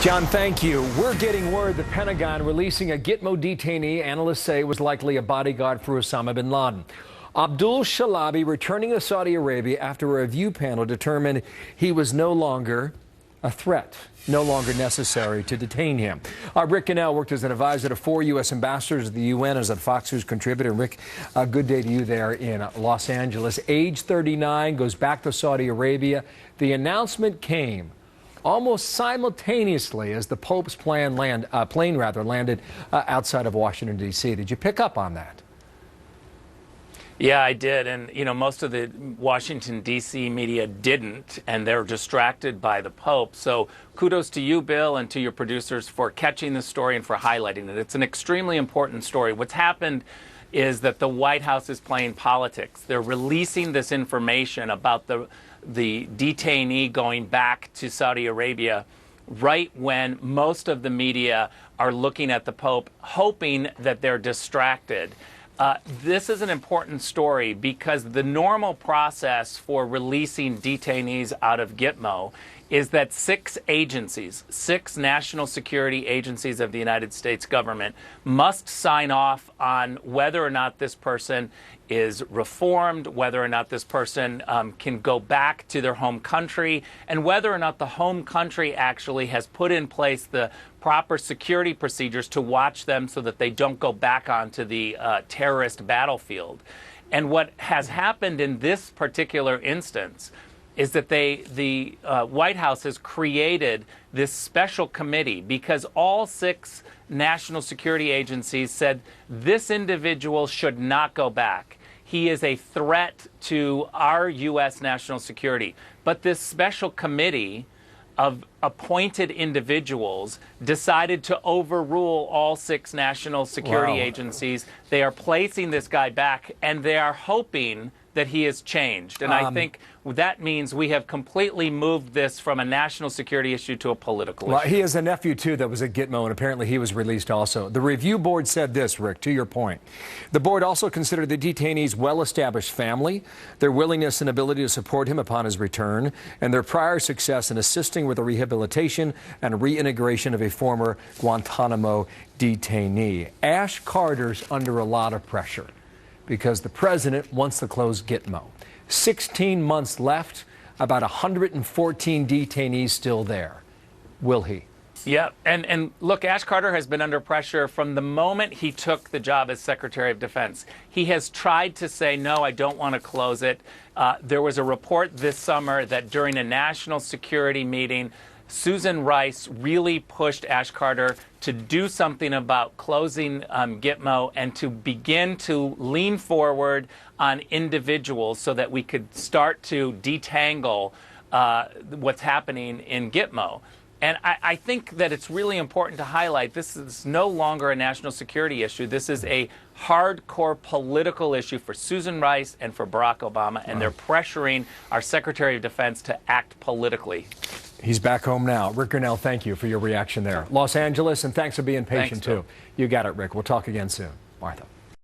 John, thank you. We're getting word the Pentagon releasing a GITMO detainee analysts say was likely a bodyguard for Osama bin Laden. Abdul Shalabi returning to Saudi Arabia after a review panel determined he was no longer a threat, no longer necessary to detain him. Rick Gannell worked as an advisor to 4 U.S. ambassadors at the UN as a Fox News contributor. Rick, a good day to you there in Los Angeles. Age 39, goes back to Saudi Arabia. The announcement came almost simultaneously as the Pope's plane landed outside of Washington, D.C. Did you pick up on that? Yeah, I did. And, you know, most of the Washington, D.C. media didn't, and they're distracted by the Pope. So kudos to you, Bill, and to your producers for catching the story and for highlighting it. It's an extremely important story. What's happened is that the White House is playing politics. They're releasing this information about the detainee going back to Saudi Arabia right when most of the media are looking at the Pope, hoping that they're distracted. This is an important story because the normal process for releasing detainees out of GITMO is that 6 agencies, 6 national security agencies of the United States government must sign off on whether or not this person is reformed, whether or not this person can go back to their home country, and whether or not the home country actually has put in place the proper security procedures to watch them so that they don't go back onto the terrorist battlefield. And what has happened in this particular instance is that the White House has created this special committee because all 6 national security agencies said this individual should not go back. He is a threat to our U.S. national security. But this special committee of appointed individuals decided to overrule all 6 national security agencies. They are placing this guy back, and they are hoping that he has changed. And I think that means we have completely moved this from a national security issue to a political issue. He has a nephew, too, that was at GITMO, and apparently he was released also. The review board said this, Rick, to your point. The board also considered the detainee's well-established family, their willingness and ability to support him upon his return, and their prior success in assisting with the rehabilitation and reintegration of a former Guantanamo detainee. Ash Carter's under a lot of pressure because the president wants to close GITMO. 16 months left, about 114 detainees still there. Will he? Yeah, and look, Ash Carter has been under pressure from the moment he took the job as Secretary of Defense. He has tried to say, no, I don't want to close it. There was a report this summer that during a national security meeting, Susan Rice really pushed Ash Carter to do something about closing GITMO and to begin to lean forward on individuals so that we could start to detangle what's happening in GITMO. And I think that it's really important to highlight this is no longer a national security issue. This is a hardcore political issue for Susan Rice and for Barack Obama, and they're pressuring our Secretary of Defense to act politically. He's back home now. Rick Gannell, thank you for your reaction there. Los Angeles, and thanks for being patient, too. You got it, Rick. We'll talk again soon. Martha.